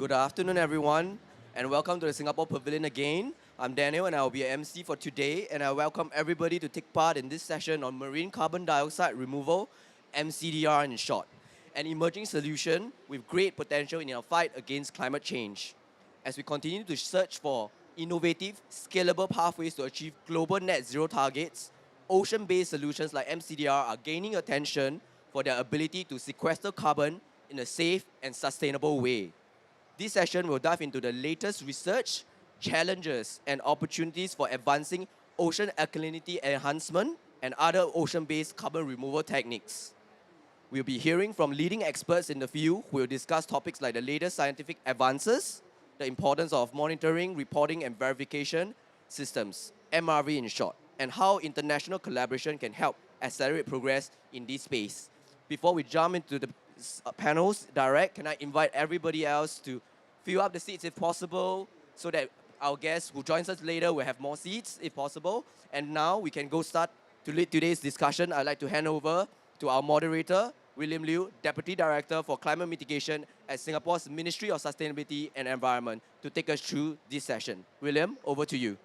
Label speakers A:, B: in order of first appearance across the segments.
A: Good afternoon, everyone, and welcome to the Singapore Pavilion again. I'm Daniel, and I will be an MC for today, and I welcome everybody to take part in this session on marine carbon dioxide removal, mCDR in short, an emerging solution with great potential in our fight against climate change. As we continue to search for innovative, scalable pathways to achieve global net zero targets, ocean-based solutions like mCDR are gaining attention for their ability to sequester carbon in a safe and sustainable way. This session will dive into the latest research, challenges, and opportunities for advancing ocean alkalinity enhancement and other ocean-based carbon removal techniques. We'll be hearing from leading experts in the field who will discuss topics like the latest scientific advances, the importance of monitoring, reporting, and verification systems, MRV in short, and how international collaboration can help accelerate progress in this space. Before we jump into the panels direct, can I invite everybody else to fill up the seats if possible so that our guests who joins us later will have more seats if possible. And now we can go start to lead today's discussion. I'd like to hand over to our moderator, William Liew, Deputy Director for Climate Mitigation at Singapore's Ministry of Sustainability and Environment, to take us through this session. William, over to you.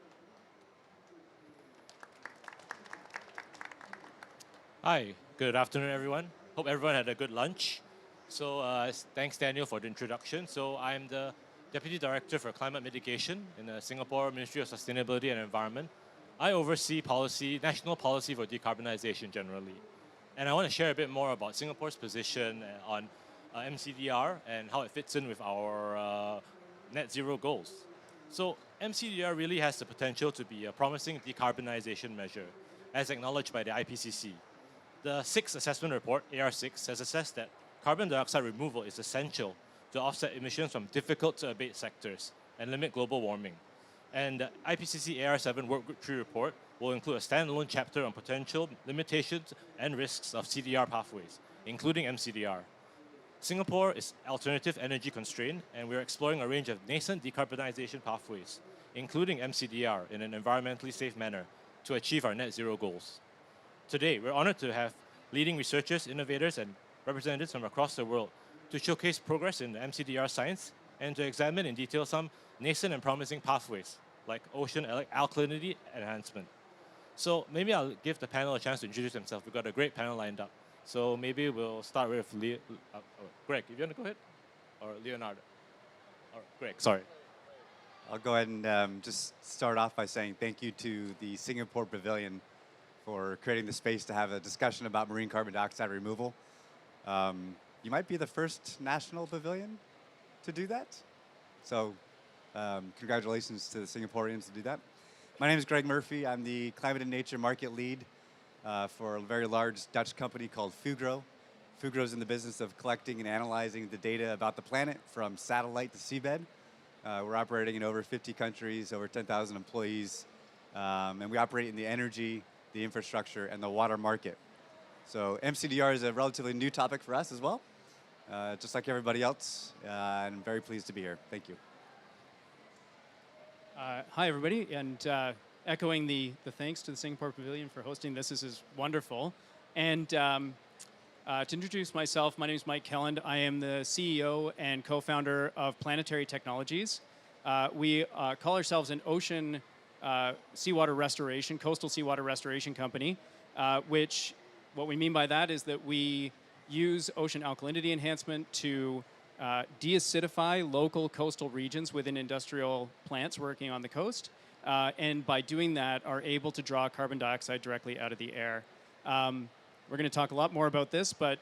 B: Hi, good afternoon, everyone. Hope everyone had a good lunch. So thanks, Daniel, for the introduction. So I'm the Deputy Director for Climate Mitigation in the Singapore Ministry of Sustainability and Environment. I oversee national policy for decarbonization generally. And I want to share a bit more about Singapore's position on mCDR and how it fits in with our net zero goals. So mCDR really has the potential to be a promising decarbonization measure, as acknowledged by the IPCC. The 6th Assessment Report, AR6, has assessed that carbon dioxide removal is essential to offset emissions from difficult-to-abate sectors and limit global warming. And the IPCC AR7 Work Group 3 report will include a standalone chapter on potential limitations and risks of CDR pathways, including mCDR. Singapore is alternative energy constrained, and we're exploring a range of nascent decarbonization pathways, including mCDR, in an environmentally safe manner to achieve our net zero goals. Today, we're honored to have leading researchers, innovators, and representatives from across the world to showcase progress in the mCDR science and to examine in detail some nascent and promising pathways like ocean alkalinity enhancement. So maybe I'll give the panel a chance to introduce themselves. We've got a great panel lined up. So maybe we'll start with Greg, if you want to go ahead, or Leonardo. Or Greg, sorry.
C: I'll go ahead and just start off by saying thank you to the Singapore Pavilion for creating the space to have a discussion about marine carbon dioxide removal. You might be the first national pavilion to do that. So congratulations to the Singaporeans to do that. My name is Greg Murphy. I'm the Climate and Nature Market Lead for a very large Dutch company called Fugro. Fugro is in the business of collecting and analyzing the data about the planet from satellite to seabed. We're operating in over 50 countries, over 10,000 employees, and we operate in the energy, the infrastructure, and the water market. So mCDR is a relatively new topic for us as well, just like everybody else, and I'm very pleased to be here. Thank you.
D: Hi, everybody, and echoing the thanks to the Singapore Pavilion for hosting this. This is wonderful. And to introduce myself, my name is Mike Kelland. I am the CEO and co-founder of Planetary Technologies. We call ourselves an ocean seawater restoration, coastal seawater restoration company, which what we mean by that is that we use ocean alkalinity enhancement to deacidify local coastal regions within industrial plants working on the coast, and by doing that are able to draw carbon dioxide directly out of the air. We're going to talk a lot more about this, but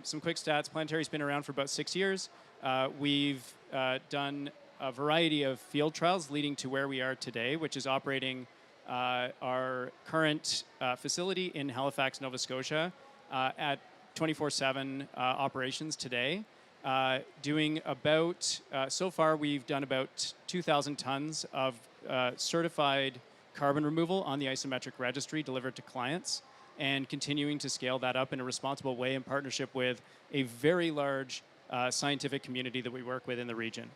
D: some quick stats. Planetary's been around for about 6 years. We've done a variety of field trials leading to where we are today, which is operating our current facility in Halifax, Nova Scotia, at 24/7 operations today. Doing about, so far we've done about 2,000 tons of certified carbon removal on the isometric registry delivered to clients, and continuing to scale that up in a responsible way in partnership with a very large scientific community that we work with in the region.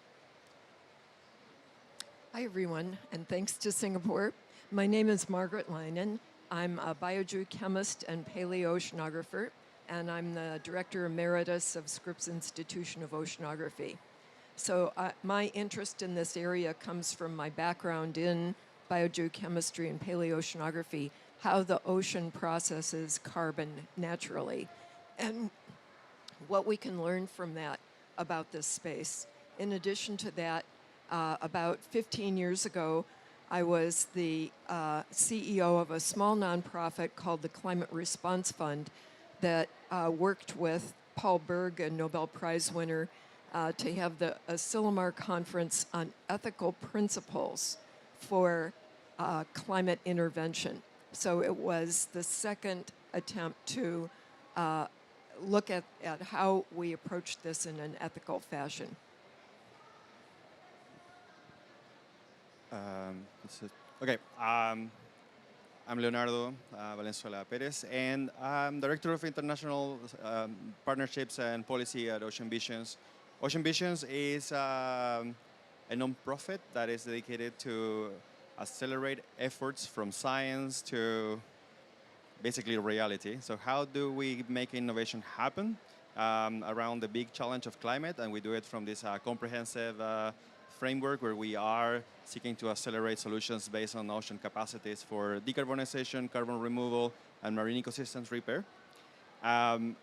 E: Hi, everyone, and thanks to Singapore. My name is Margaret Leinen. I'm a biogeochemist and paleoceanographer, and I'm the Director Emeritus of Scripps Institution of Oceanography. So my interest in this area comes from my background in biogeochemistry and paleoceanography, how the ocean processes carbon naturally, and what we can learn from that about this space. In addition to that, about 15 years ago, I was the CEO of a small nonprofit called the Climate Response Fund that worked with Paul Berg, a Nobel Prize winner, to have the Asilomar Conference on ethical principles for climate intervention. So it was the second attempt to look at how we approach this in an ethical fashion.
F: Okay, I'm Leonardo Valenzuela Perez, and I'm Director of International Partnerships and Policy at Ocean Visions. Ocean Visions is a non-profit that is dedicated to accelerate efforts from science to basically reality. So how do we make innovation happen around the big challenge of climate? And we do it from this comprehensive framework where we are seeking to accelerate solutions based on ocean capacities for decarbonization, carbon removal, and marine ecosystems repair. I'm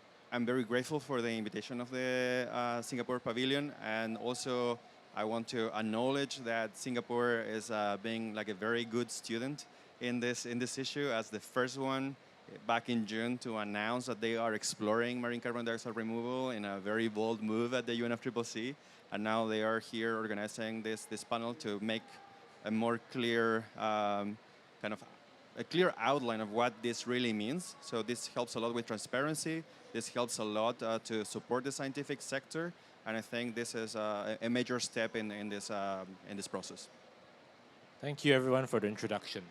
F: very grateful for the invitation of the Singapore Pavilion, and also I want to acknowledge that Singapore is being like a very good student in this issue as the first one back in June to announce that they are exploring marine carbon dioxide removal in a very bold move at the UNFCCC. And now they are here organizing this panel to make a more clear kind of a clear outline of what this really means. So this helps a lot with transparency. This helps a lot to support the scientific sector. And I think this is a major step in this process.
B: Thank you, everyone, for the introduction.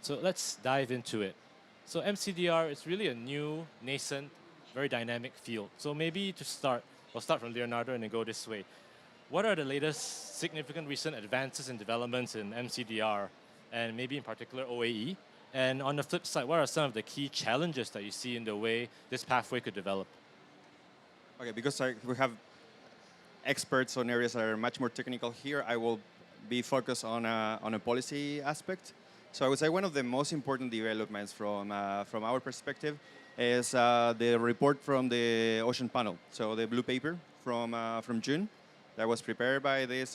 B: So let's dive into it. So mCDR is really a new, nascent, very dynamic field. So maybe to start, we'll start from Leonardo and then go this way. What are the latest significant recent advances and developments in mCDR, and maybe in particular OAE? And on the flip side, what are some of the key challenges that you see in the way this pathway could develop?
F: Okay, because we have experts on areas that are much more technical here, I will be focused on a policy aspect. So I would say one of the most important developments from our perspective is the report from the Ocean Panel. So the blue paper from June that was prepared by this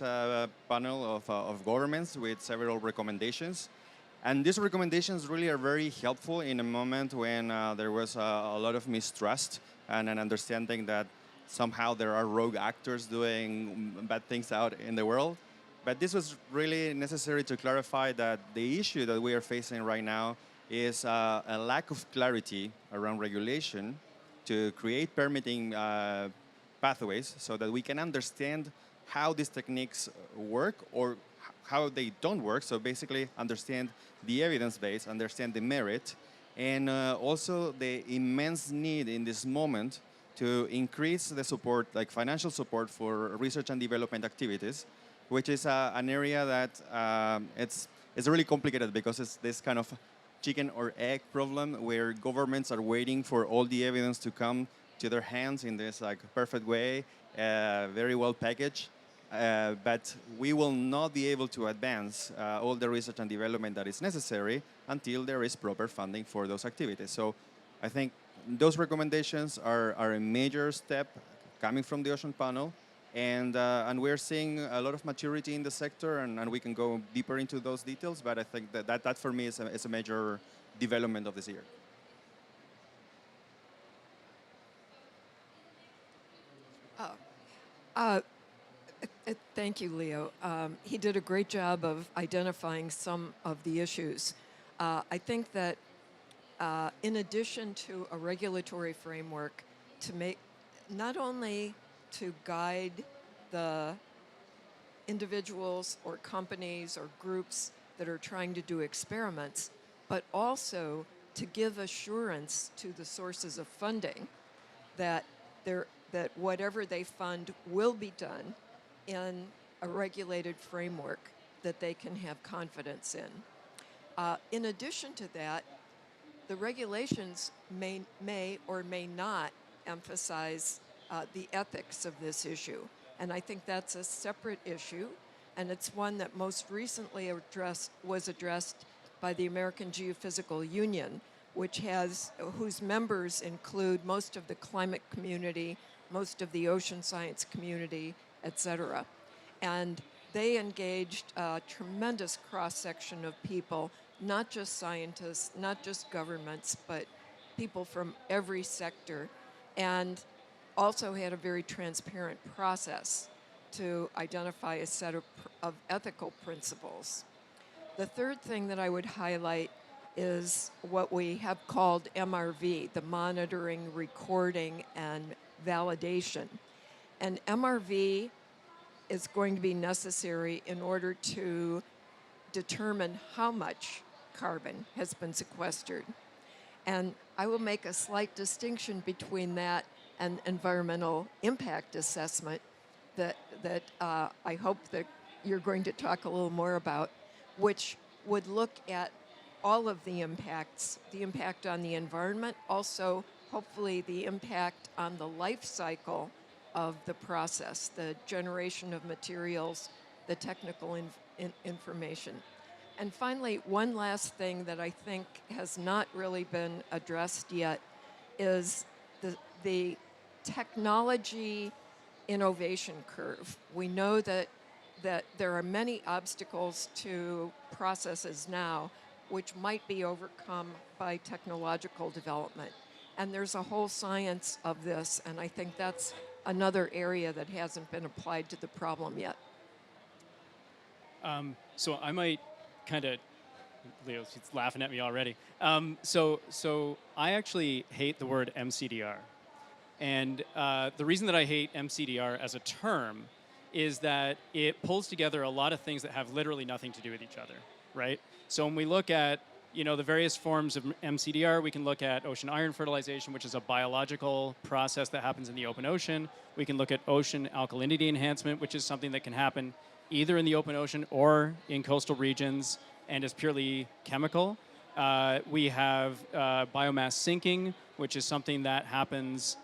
F: panel of governments with several recommendations. And these recommendations really are very helpful in a moment when there was a lot of mistrust and an understanding that somehow there are rogue actors doing bad things out in the world. But this was really necessary to clarify that the issue that we are facing right now is a lack of clarity around regulation to create permitting pathways so that we can understand how these techniques work or how they don't work. So basically understand the evidence base, understand the merit, and also the immense need in this moment to increase the support, like financial support for research and development activities, which is an area that it's really complicated because it's this kind of chicken or egg problem where governments are waiting for all the evidence to come to their hands in this like perfect way, very well packaged. But we will not be able to advance all the research and development that is necessary until there is proper funding for those activities. So I think those recommendations are a major step coming from the Ocean Panel. And we're seeing a lot of maturity in the sector, and we can go deeper into those details. But I think that for me is a major development of this year.
E: Thank you, Leo. He did a great job of identifying some of the issues. I think that in addition to a regulatory framework to make, not only to guide the individuals or companies or groups that are trying to do experiments, but also to give assurance to the sources of funding that whatever they fund will be done in a regulated framework that they can have confidence in. In addition to that, the regulations may or may not emphasize the ethics of this issue. And I think that's a separate issue, and it's one that most recently was addressed by the American Geophysical Union, whose members include most of the climate community, most of the ocean science community, et cetera. And they engaged a tremendous cross-section of people, not just scientists, not just governments, but people from every sector, and also had a very transparent process to identify a set of ethical principles. The third thing that I would highlight is what we have called MRV, the monitoring, recording, and validation. And MRV is going to be necessary in order to determine how much carbon has been sequestered. And I will make a slight distinction between that and environmental impact assessment that I hope that you're going to talk a little more about, which would look at all of the impacts, the impact on the environment, also hopefully the impact on the life cycle of the process, the generation of materials, the technical information. And finally, one last thing that I think has not really been addressed yet is the technology innovation curve. We know that there are many obstacles to processes now which might be overcome by technological development. And there's a whole science of this, and I think that's another area that hasn't been applied to the problem yet.
D: So I might kind of, Leo, she's laughing at me already. So I actually hate the word mCDR. And the reason that I hate mCDR as a term is that it pulls together a lot of things that have literally nothing to do with each other, right? So when we look at the various forms of mCDR, we can look at ocean iron fertilization, which is a biological process that happens in the open ocean. We can look at ocean alkalinity enhancement, which is something that can happen either in the open ocean or in coastal regions and is purely chemical. We have biomass sinking, which is something that happens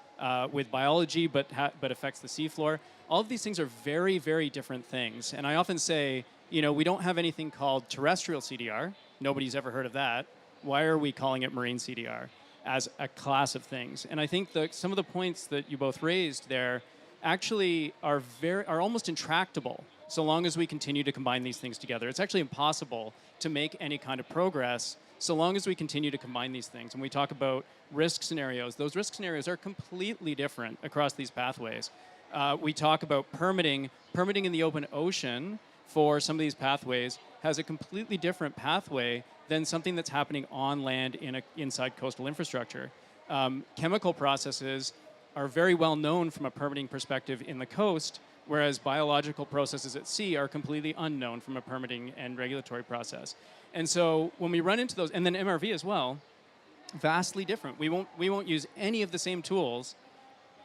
D: with biology but affects the seafloor. All of these things are very, very different things. And I often say, we don't have anything called terrestrial CDR. Nobody's ever heard of that. Why are we calling it marine CDR as a class of things? And I think some of the points that you both raised there actually are almost intractable so long as we continue to combine these things together. It's actually impossible to make any kind of progress so long as we continue to combine these things. And we talk about risk scenarios. Those risk scenarios are completely different across these pathways. We talk about permitting. Permitting in the open ocean for some of these pathways has a completely different pathway than something that's happening on land inside coastal infrastructure. Chemical processes are very well known from a permitting perspective in the coast, whereas biological processes at sea are completely unknown from a permitting and regulatory process. And so when we run into those, and then MRV as well, vastly different. We won't use any of the same tools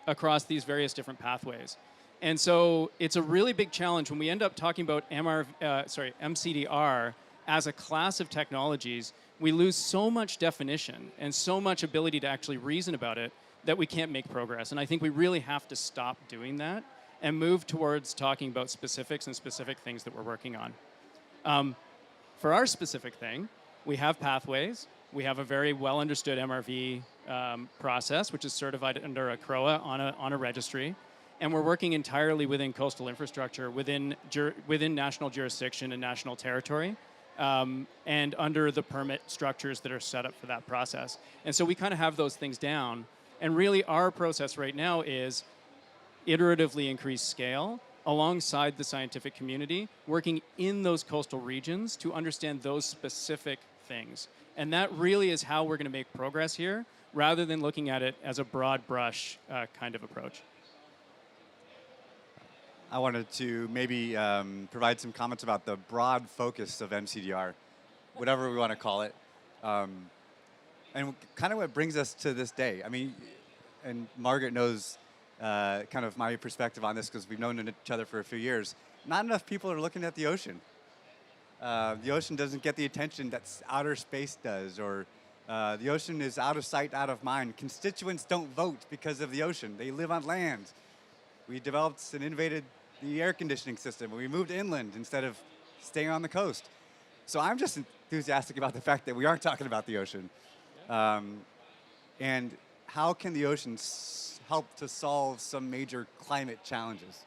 D: across these various different pathways. And so it's a really big challenge when we end up talking about mCDR as a class of technologies. We lose so much definition and so much ability to actually reason about it that we can't make progress. And I think we really have to stop doing that and move towards talking about specifics and specific things that we're working on. For our specific thing, we have pathways. We have a very well understood MRV process, which is certified under a CROA on a registry. And we're working entirely within coastal infrastructure, within national jurisdiction and national territory, and under the permit structures that are set up for that process. And so we kind of have those things down. And really our process right now is iteratively increase scale alongside the scientific community, working in those coastal regions to understand those specific things. And that really is how we're going to make progress here, rather than looking at it as a broad brush kind of approach.
C: I wanted to maybe provide some comments about the broad focus of mCDR, whatever we want to call it, and kind of what brings us to this day. I mean, and Margaret knows kind of my perspective on this because we've known each other for a few years. Not enough people are looking at the ocean. The ocean doesn't get the attention that outer space does, or the ocean is out of sight, out of mind. Constituents don't vote because of the ocean. They live on land. We developed an innovative the air conditioning system. We moved inland instead of staying on the coast. So I'm just enthusiastic about the fact that we aren't talking about the ocean. And how can the ocean help to solve some major climate challenges?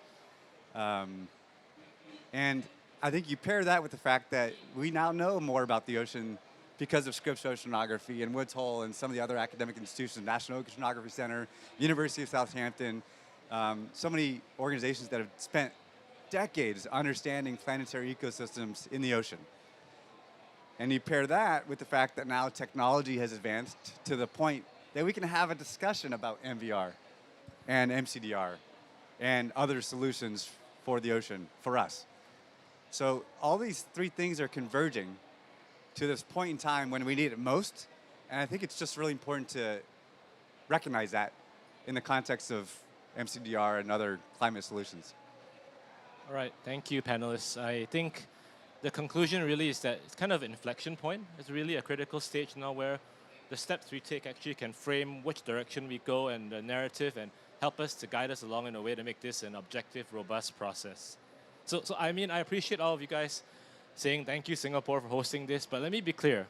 C: And I think you pair that with the fact that we now know more about the ocean because of Scripps Oceanography and Woods Hole and some of the other academic institutions, National Oceanography Center, University of Southampton, so many organizations that have spent decades understanding planetary ecosystems in the ocean. And you pair that with the fact that now technology has advanced to the point that we can have a discussion about MVR and mCDR and other solutions for the ocean, for us. So all these three things are converging to this point in time when we need it most. And I think it's just really important to recognize that in the context of mCDR and other climate solutions.
B: All right, thank you, panelists. I think the conclusion really is that it's kind of an inflection point. It's really a critical stage now where the steps we take actually can frame which direction we go and the narrative and help us to guide us along in a way to make this an objective, robust process. So I mean, I appreciate all of you guys saying thank you, Singapore, for hosting this, but let me be clear.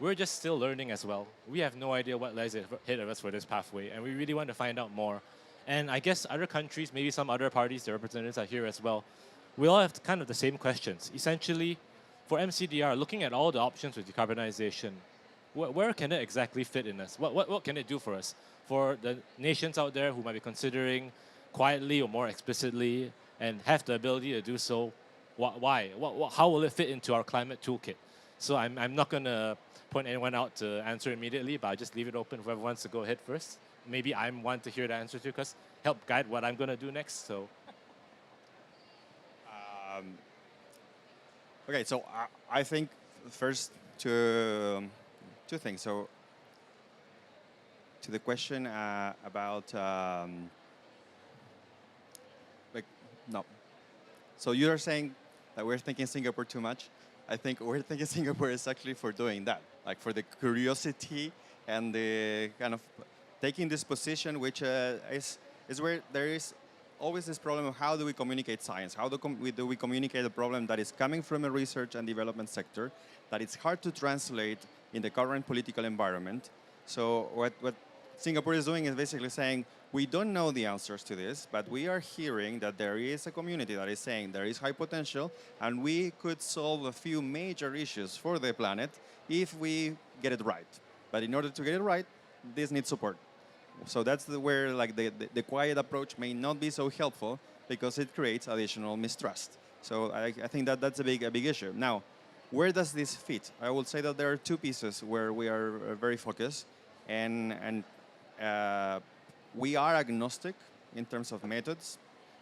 B: We're just still learning as well. We have no idea what lies ahead of us for this pathway, and we really want to find out more. And I guess other countries, maybe some other parties, their representatives are here as well. We all have kind of the same questions. Essentially, for mCDR, looking at all the options with decarbonization, where can it exactly fit in us? What can it do for us? For the nations out there who might be considering quietly or more explicitly and have the ability to do so, why? How will it fit into our climate toolkit? So I'm not going to point anyone out to answer immediately, but I'll just leave it open for whoever wants to go ahead first. Maybe I'm one to hear the answer to, because help guide what I'm going to do next. So.
F: Okay, so I think first two things. So to the question about no. So you are saying that we're thinking Singapore too much. I think we're thinking Singapore is actually for doing that, like for the curiosity and the kind of taking this position, which is where there is always this problem of how do we communicate science? How do we communicate a problem that is coming from a research and development sector, that it's hard to translate in the current political environment? So what Singapore is doing is basically saying, we don't know the answers to this, but we are hearing that there is a community that is saying there is high potential, and we could solve a few major issues for the planet if we get it right. But in order to get it right, this needs support. So that's where like the quiet approach may not be so helpful, because it creates additional mistrust. So I think that's a big issue. Now, where does this fit? I will say that there are two pieces where we are very focused, and we are agnostic in terms of methods.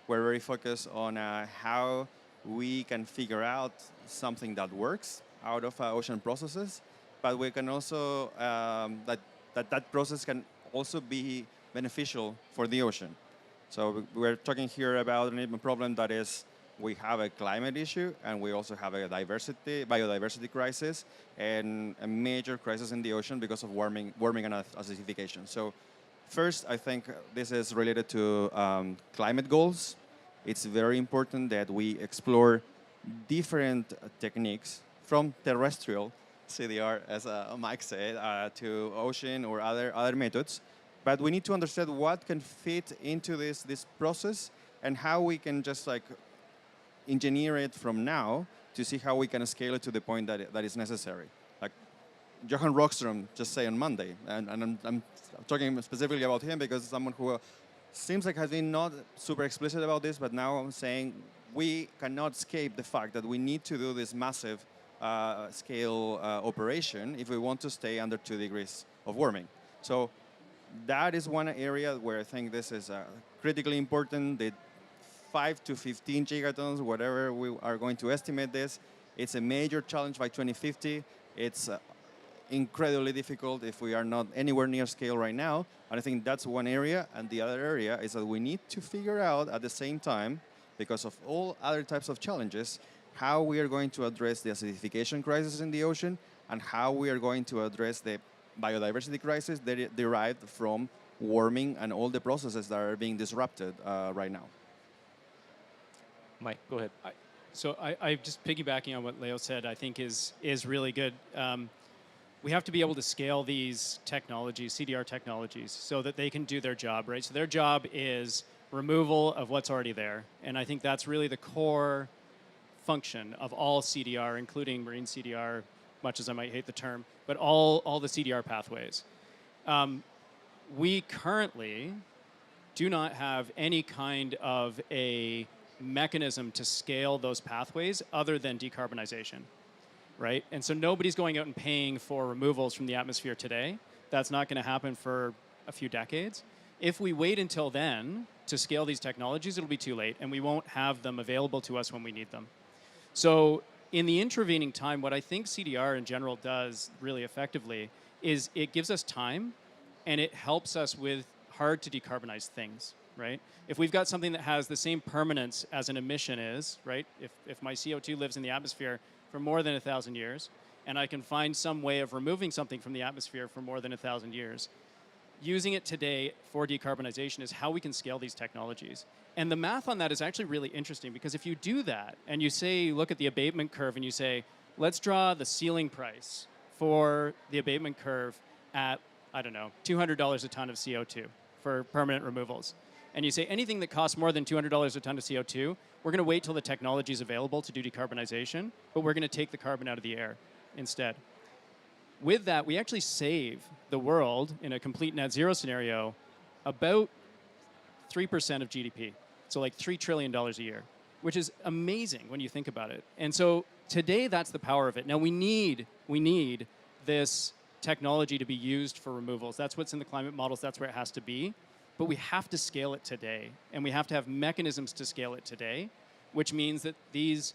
F: We're very focused on how we can figure out something that works out of ocean processes, but we can also that process can also be beneficial for the ocean. So we're talking here about a problem that is, we have a climate issue, and we also have a biodiversity crisis, and a major crisis in the ocean because of warming and acidification. So first, I think this is related to climate goals. It's very important that we explore different techniques from terrestrial CDR, as Mike said, to ocean or other methods. But we need to understand what can fit into this process, and how we can just like engineer it from now to see how we can scale it to the point that is necessary. Like Johan Rockström just said on Monday, and I'm talking specifically about him because someone who seems like has been not super explicit about this, but now I'm saying we cannot escape the fact that we need to do this massive scale operation if we want to stay under 2 degrees of warming. So that is one area where I think this is critically important. The 5 to 15 gigatons, whatever we are going to estimate this, it's a major challenge by 2050. It's incredibly difficult if we are not anywhere near scale right now. And I think that's one area. And the other area is that we need to figure out at the same time, because of all other types of challenges, how we are going to address the acidification crisis in the ocean, and how we are going to address the biodiversity crisis that derived from warming and all the processes that are being disrupted right now.
B: Mike, go ahead.
D: I just piggybacking on what Leo said, I think is really good. We have to be able to scale these technologies, CDR technologies, so that they can do their job, right? So their job is removal of what's already there. And I think that's really the core function of all CDR, including marine CDR, much as I might hate the term, but all the CDR pathways. We currently do not have any kind of a mechanism to scale those pathways other than decarbonization, right? And so nobody's going out and paying for removals from the atmosphere today. That's not going to happen for a few decades. If we wait until then to scale these technologies, it'll be too late, and we won't have them available to us when we need them. So in the intervening time, what I think CDR in general does really effectively is it gives us time, and it helps us with hard to decarbonize things, right? If we've got something that has the same permanence as an emission is, right? If my CO2 lives in the atmosphere for more than 1,000 years, and I can find some way of removing something from the atmosphere for more than 1,000 years, using it today for decarbonization is how we can scale these technologies. And the math on that is actually really interesting, because if you do that and you say, look at the abatement curve and you say, let's draw the ceiling price for the abatement curve at, I don't know, $200 a ton of CO2 for permanent removals. And you say anything that costs more than $200 a ton of CO2, we're going to wait till the technology is available to do decarbonization, but we're going to take the carbon out of the air instead. With that, we actually save the world in a complete net zero scenario about 3% of GDP. So like $3 trillion a year, which is amazing when you think about it. And so today, that's the power of it. Now we need this technology to be used for removals. That's what's in the climate models. That's where it has to be. But we have to scale it today. And we have to have mechanisms to scale it today, which means that these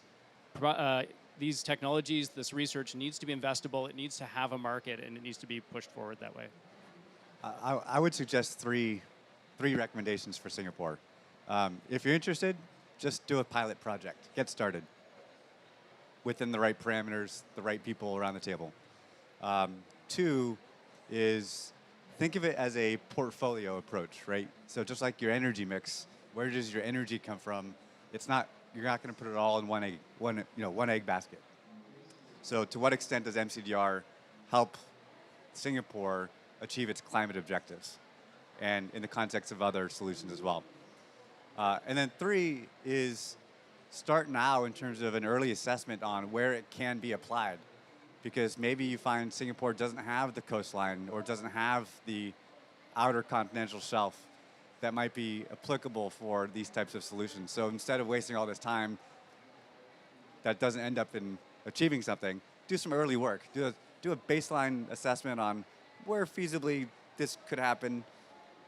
D: technologies, this research needs to be investable. It needs to have a market, and it needs to be pushed forward that way.
C: I would suggest three recommendations for Singapore. If you're interested, just do a pilot project. Get started within the right parameters, the right people around the table. Two is think of it as a portfolio approach, right? So just like your energy mix, where does your energy come from? You're not going to put it all in one egg basket. So to what extent does mCDR help Singapore achieve its climate objectives, and in the context of other solutions as well? And then three is start now in terms of an early assessment on where it can be applied, because maybe you find Singapore doesn't have the coastline or doesn't have the outer continental shelf that might be applicable for these types of solutions. So instead of wasting all this time that doesn't end up in achieving something, do some early work. Do a baseline assessment on where feasibly this could happen,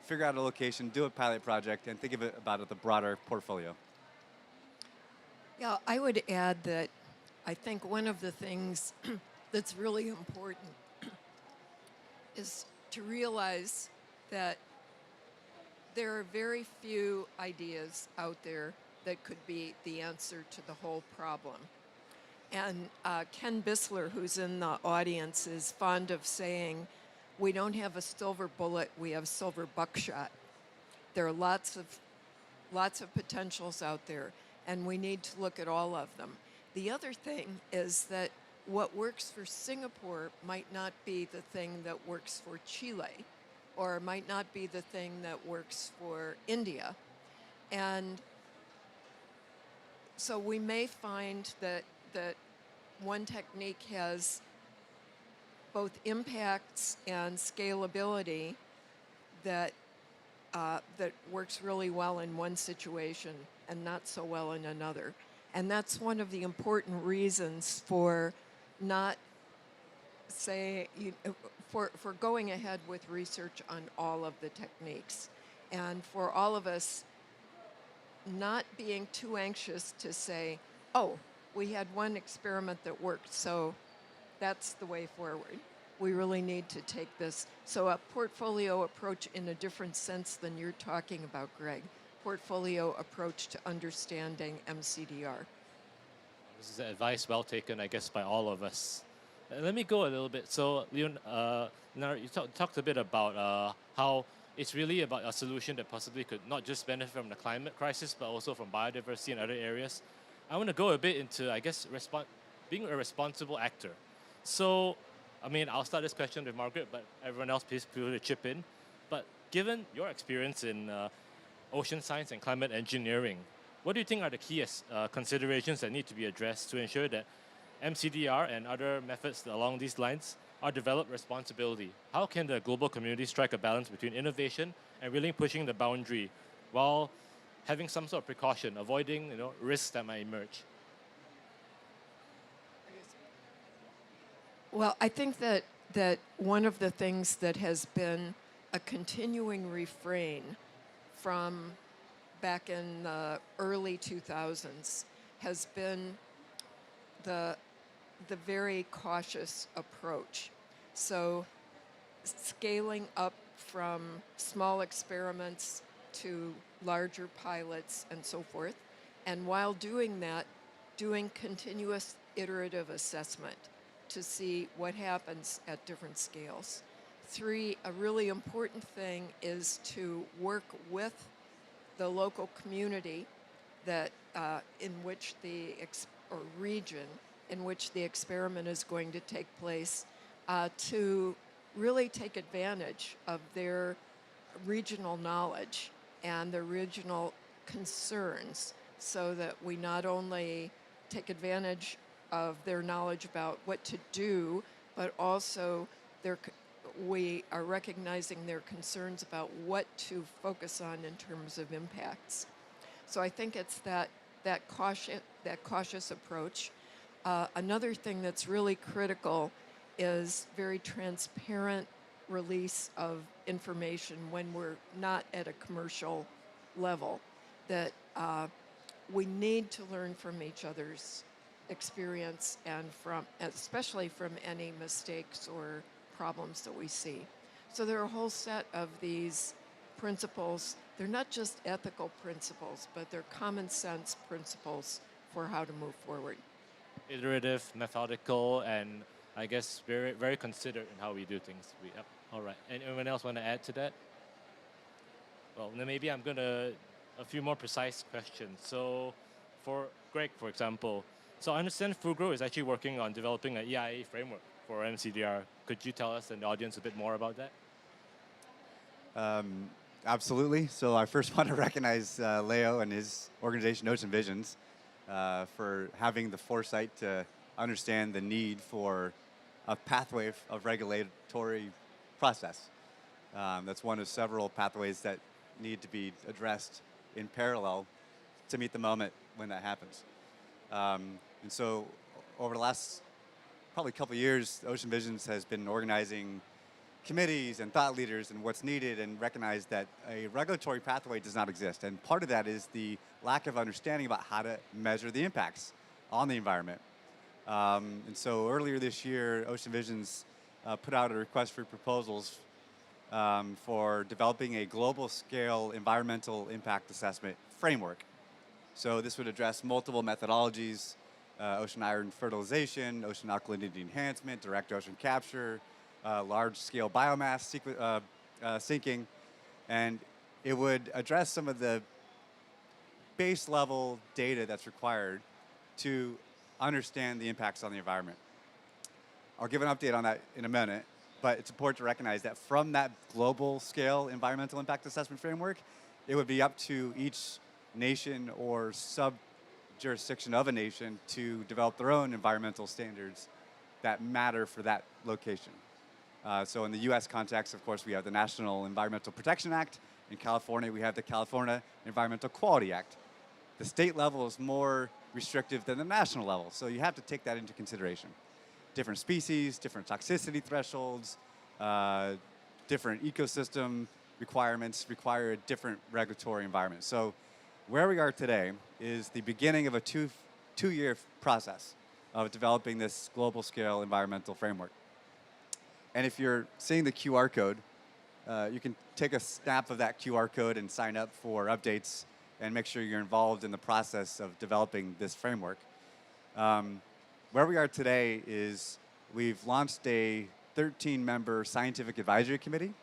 C: figure out a location, do a pilot project, and think about the broader portfolio.
E: Yeah, I would add that I think one of the things that's really important is to realize that there are very few ideas out there that could be the answer to the whole problem. And Ken Bissler, who's in the audience, is fond of saying, we don't have a silver bullet, we have silver buckshot. There are lots of potentials out there, and we need to look at all of them. The other thing is that what works for Singapore might not be the thing that works for Chile, or might not be the thing that works for India. And so we may find that one technique has both impacts and scalability that works really well in one situation and not so well in another. And that's one of the important reasons for not for going ahead with research on all of the techniques, and for all of us not being too anxious to say, oh, we had one experiment that worked, so that's the way forward. We really need to take this. So a portfolio approach in a different sense than you're talking about, Greg. Portfolio approach to understanding mCDR.
B: This is advice well taken, I guess, by all of us. Let me go a little bit. So, Leon, you talked a bit about how it's really about a solution that possibly could not just benefit from the climate crisis, but also from biodiversity and other areas. I want to go a bit into, I guess, being a responsible actor. So, I mean, I'll start this question with Margaret, but everyone else, please feel free to chip in. But given your experience in ocean science and climate engineering, what do you think are the key considerations that need to be addressed to ensure that mCDR and other methods along these lines are developed responsibly? How can the global community strike a balance between innovation and really pushing the boundary while having some sort of precaution, avoiding risks that might emerge?
E: Well, I think that one of the things that has been a continuing refrain from back in the early 2000s has been the very cautious approach. So scaling up from small experiments to larger pilots and so forth. And while doing that, doing continuous iterative assessment to see what happens at different scales. 3, a really important thing is to work with the local community that in which or region in which the experiment is going to take place, to really take advantage of their regional knowledge and their regional concerns, so that we not only take advantage of their knowledge about what to do, but also we are recognizing their concerns about what to focus on in terms of impacts. So I think it's that cautious approach. Another thing that's really critical is very transparent release of information when we're not at a commercial level, that we need to learn from each other's experience and especially from any mistakes or problems that we see. So there are a whole set of these principles. They're not just ethical principles, but they're common sense principles for how to move forward.
B: Iterative, methodical, and I guess very, very considered in how we do things. Yep. All right. Anyone else want to add to that? Well, then maybe I'm going to a few more precise questions. So for Greg, for example, so I understand Fugro is actually working on developing an EIA framework for mCDR. Could you tell us and the audience a bit more about that?
C: Absolutely. So I first want to recognize Liew and his organization, Ocean Visions, for having the foresight to understand the need for a pathway of regulatory process. That's one of several pathways that need to be addressed in parallel to meet the moment when that happens. And so over the last probably couple of years, Ocean Visions has been organizing committees and thought leaders and what's needed, and recognize that a regulatory pathway does not exist. And part of that is the lack of understanding about how to measure the impacts on the environment. And so earlier this year, Ocean Visions put out a request for proposals for developing a global scale environmental impact assessment framework. So this would address multiple methodologies: ocean iron fertilization, ocean alkalinity enhancement, direct ocean capture, large-scale biomass sinking, and it would address some of the base-level data that's required to understand the impacts on the environment. I'll give an update on that in a minute, but it's important to recognize that from that global-scale environmental impact assessment framework, it would be up to each nation or sub-jurisdiction of a nation to develop their own environmental standards that matter for that location. So in the US context, of course, we have the National Environmental Protection Act. In California, we have the California Environmental Quality Act. The state level is more restrictive than the national level, so you have to take that into consideration. Different species, different toxicity thresholds, different ecosystem requirements require a different regulatory environment. So where we are today is the beginning of a two-year process of developing this global scale environmental framework. And if you're seeing the QR code, you can take a snap of that QR code and sign up for updates and make sure you're involved in the process of developing this framework. Where we are today is we've launched a 13-member scientific advisory committee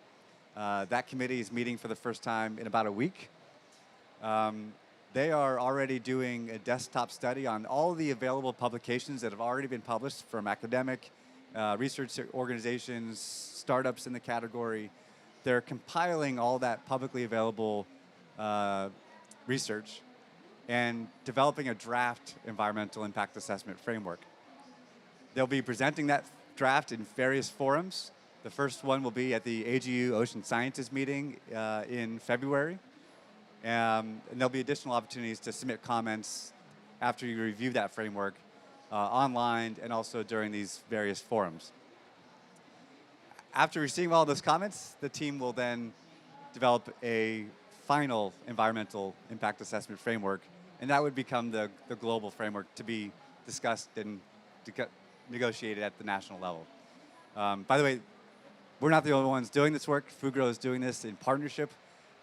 C: That committee is meeting for the first time in about a week. They are already doing a desktop study on all the available publications that have already been published from academic, research organizations, startups in the category. They're compiling all that publicly available research and developing a draft environmental impact assessment framework. They'll be presenting that draft in various forums. The first one will be at the AGU Ocean Scientists meeting in February. And there'll be additional opportunities to submit comments after you review that framework online and also during these various forums. After receiving all those comments, the team will then develop a final environmental impact assessment framework, and that would become the global framework to be discussed and negotiated at the national level. By the way, we're not the only ones doing this work. Fugro is doing this in partnership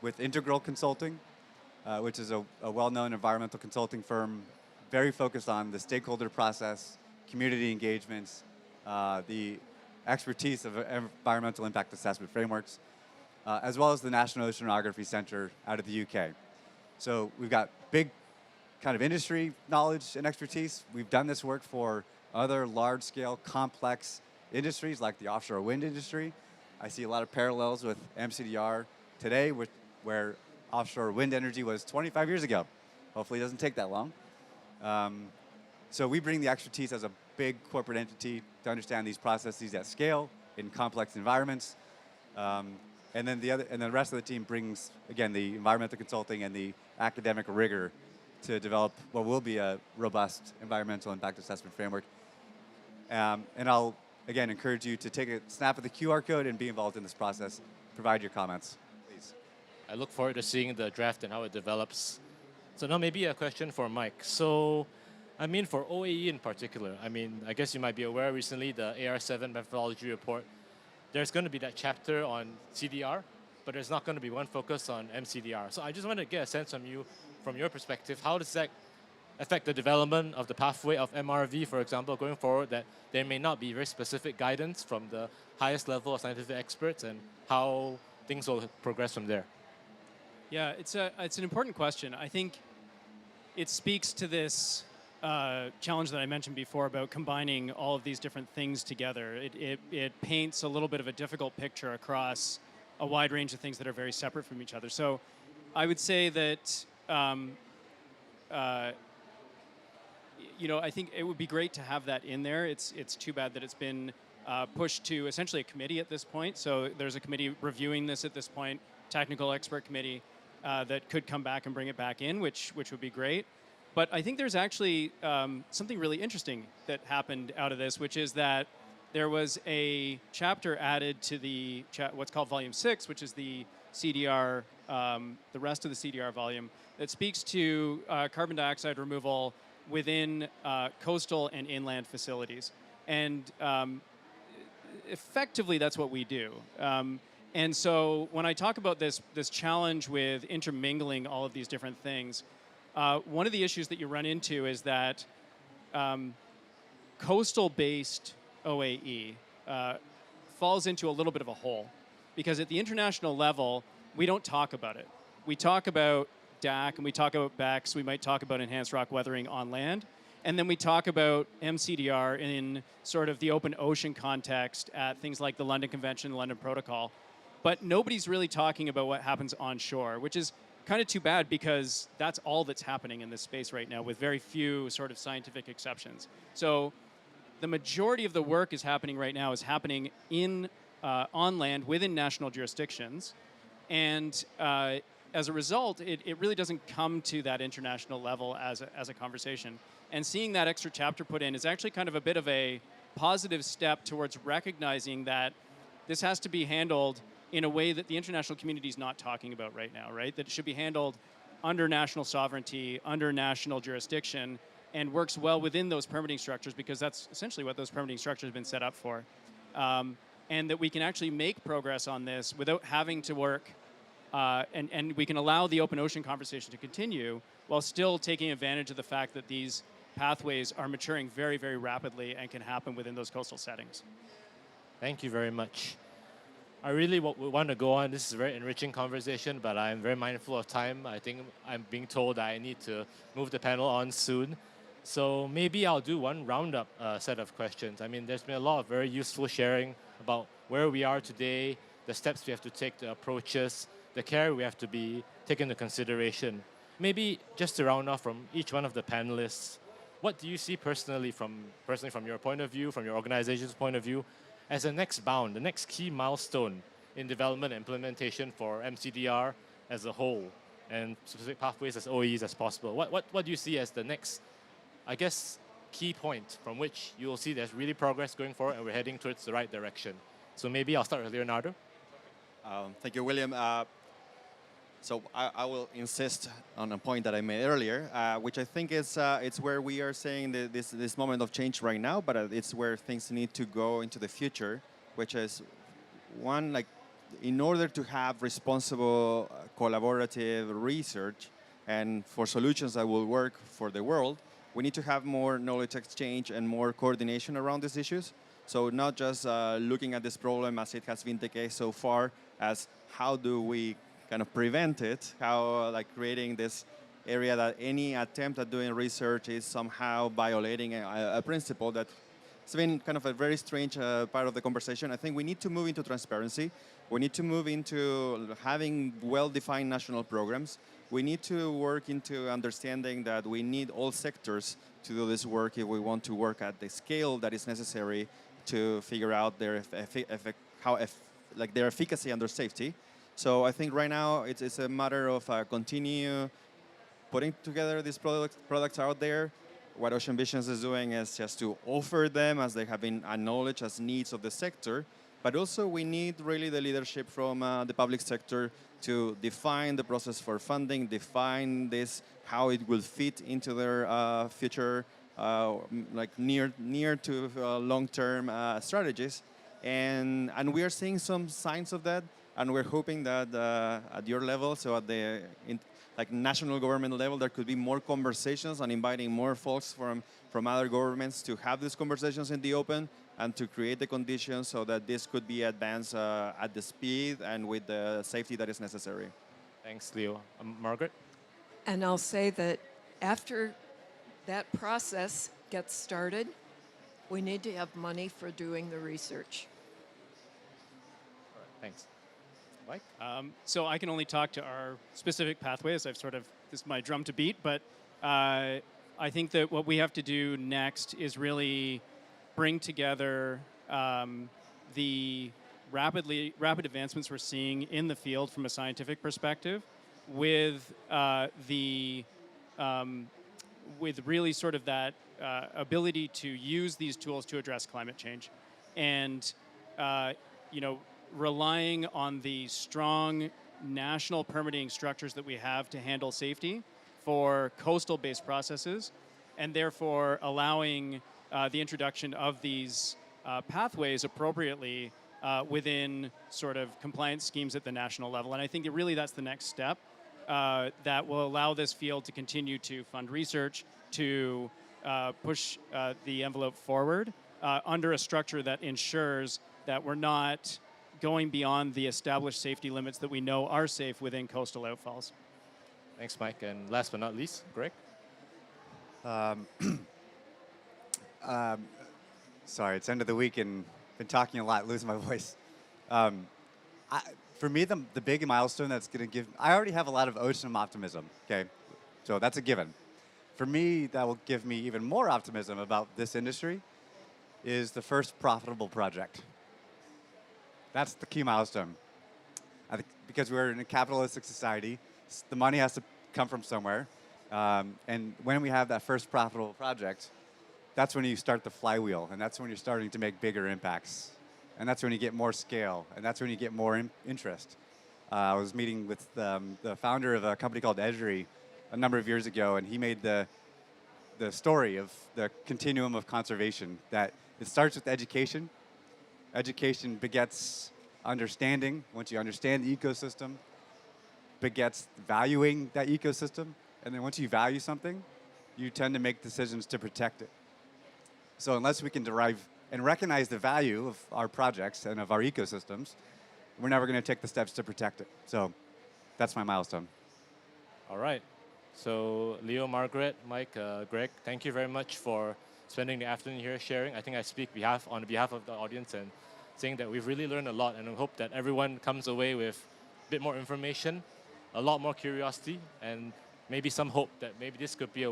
C: with Integral Consulting, which is a well-known environmental consulting firm, very focused on the stakeholder process, community engagements, the expertise of environmental impact assessment frameworks, as well as the National Oceanography Center out of the UK. So we've got big kind of industry knowledge and expertise. We've done this work for other large-scale, complex industries like the offshore wind industry. I see a lot of parallels with mCDR today, where offshore wind energy was 25 years ago. Hopefully it doesn't take that long. So we bring the expertise as a big corporate entity to understand these processes at scale in complex environments. And then the rest of the team brings, again, the environmental consulting and the academic rigor to develop what will be a robust environmental impact assessment framework. And I'll, again, encourage you to take a snap of the QR code and be involved in this process. Provide your comments, please.
B: I look forward to seeing the draft and how it develops. So now maybe a question for Mike. So, I mean, for OAE in particular, I mean, I guess you might be aware recently the AR7 methodology report, there's going to be that chapter on CDR, but there's not going to be one focus on mCDR. So I just want to get a sense from you, from your perspective, how does that affect the development of the pathway of MRV, for example, going forward, that there may not be very specific guidance from the highest level of scientific experts, and how things will progress from there?
D: Yeah, it's an important question. I think it speaks to this challenge that I mentioned before about combining all of these different things together. It paints a little bit of a difficult picture across a wide range of things that are very separate from each other. So I would say that I think it would be great to have that in there. It's too bad that it's been pushed to essentially a committee at this point. So there's a committee reviewing this at this point, technical expert committee that could come back and bring it back in, which would be great. But I think there's actually something really interesting that happened out of this, which is that there was a chapter added to the what's called Volume 6, which is the CDR, the rest of the CDR volume, that speaks to carbon dioxide removal within coastal and inland facilities. And effectively, that's what we do. And so when I talk about this challenge with intermingling all of these different things, one of the issues that you run into is that coastal-based OAE falls into a little bit of a hole, because at the international level, we don't talk about it. We talk about DAC and we talk about BECS, we might talk about enhanced rock weathering on land, and then we talk about mCDR in sort of the open ocean context at things like the London Convention, the London Protocol. But nobody's really talking about what happens onshore, which is kind of too bad, because that's all that's happening in this space right now, with very few sort of scientific exceptions. So the majority of the work is happening right now is happening on land within national jurisdictions. And as a result, it really doesn't come to that international level as a conversation. And seeing that extra chapter put in is actually kind of a bit of a positive step towards recognizing that this has to be handled in a way that the international community is not talking about right now, right? That it should be handled under national sovereignty, under national jurisdiction, and works well within those permitting structures, because that's essentially what those permitting structures have been set up for. And that we can actually make progress on this without having to work, and we can allow the open ocean conversation to continue while still taking advantage of the fact that these pathways are maturing very, very rapidly and can happen within those coastal settings.
B: Thank you very much. I really want to go on. This is a very enriching conversation, but I'm very mindful of time. I think I'm being told that I need to move the panel on soon. So maybe I'll do one roundup set of questions. I mean, there's been a lot of very useful sharing about where we are today, the steps we have to take, the approaches, the care we have to be taken into consideration. Maybe just to round off from each one of the panelists, what do you see personally from your point of view, from your organization's point of view, as the next bound, the next key milestone in development and implementation for mCDR as a whole, and specific pathways as OEs as possible? What do you see as the next, I guess, key point from which you will see there's really progress going forward and we're heading towards the right direction? So maybe I'll start with Leonardo.
F: Thank you, William. So I will insist on a point that I made earlier, which I think is it's where we are saying this moment of change right now, but it's where things need to go into the future, which is one, like, in order to have responsible collaborative research and for solutions that will work for the world, we need to have more knowledge exchange and more coordination around these issues. So not just looking at this problem as it has been the case so far as how do we kind of prevent it, how like creating this area that any attempt at doing research is somehow violating a principle that it's been kind of a very strange part of the conversation. I think we need to move into transparency. We need to move into having well-defined national programs. We need to work into understanding that we need all sectors to do this work if we want to work at the scale that is necessary to figure out their their efficacy and their safety. So I think right now it's a matter of continue putting together these products out there. What Ocean Visions is doing is just to offer them as they have been acknowledged as needs of the sector. But also we need really the leadership from the public sector to define the process for funding, define this, how it will fit into their future, like near to long-term strategies. And we are seeing some signs of that. And we're hoping that at your level, so at the national government level, there could be more conversations and inviting more folks from other governments to have these conversations in the open and to create the conditions so that this could be advanced at the speed and with the safety that is necessary.
B: Thanks, Liew. Margaret?
E: And I'll say that after that process gets started, we need to have money for doing the research.
B: All right, thanks. Mike?
D: So I can only talk to our specific pathways. I've sort of, this is my drum to beat, but I think that what we have to do next is really bring together the rapid advancements we're seeing in the field from a scientific perspective with with really sort of that ability to use these tools to address climate change. And, relying on the strong national permitting structures that we have to handle safety for coastal-based processes, and therefore allowing the introduction of these pathways appropriately within sort of compliance schemes at the national level. And I think that really that's the next step that will allow this field to continue to fund research, to push the envelope forward under a structure that ensures that we're not going beyond the established safety limits that we know are safe within coastal outfalls.
B: Thanks, Mike. And last but not least, Greg?
C: Sorry, it's end of the week and been talking a lot, losing my voice. For me, the big milestone that's going to give, I already have a lot of ocean optimism, okay? So that's a given. For me, that will give me even more optimism about this industry is the first profitable project. That's the key milestone. I think because we're in a capitalistic society, the money has to come from somewhere. And when we have that first profitable project, that's when you start the flywheel, and that's when you're starting to make bigger impacts. And that's when you get more scale, and that's when you get more interest. I was meeting with the founder of a company called Esri a number of years ago, and he made the story of the continuum of conservation, that it starts with education. Education begets understanding. Once you understand the ecosystem, begets valuing that ecosystem. And then once you value something, you tend to make decisions to protect it. So unless we can derive and recognize the value of our projects and of our ecosystems, we're never going to take the steps to protect it. So that's my milestone.
B: All right. So Liew, Margaret, Mike, Greg, thank you very much for spending the afternoon here sharing. I think I speak on behalf of the audience and saying that we've really learned a lot, and I hope that everyone comes away with a bit more information, a lot more curiosity, and maybe some hope that maybe this could be a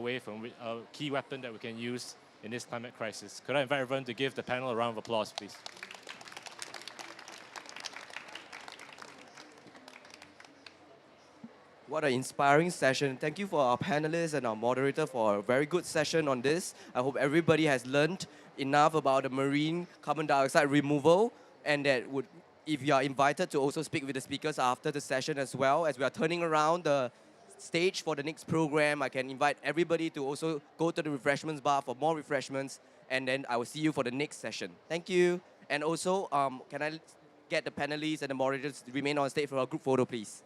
B: key weapon that we can use in this climate crisis. Could I invite everyone to give the panel a round of applause, please?
A: What an inspiring session. Thank you for our panelists and our moderator for a very good session on this. I hope everybody has learned enough about the marine carbon dioxide removal, and that would, if you are invited to also speak with the speakers after the session as well, as we are turning around the stage for the next program, I can invite everybody to also go to the refreshments bar for more refreshments, and then I will see you for the next session. Thank you. And also, can I get the panelists and the moderators to remain on stage for a group photo, please?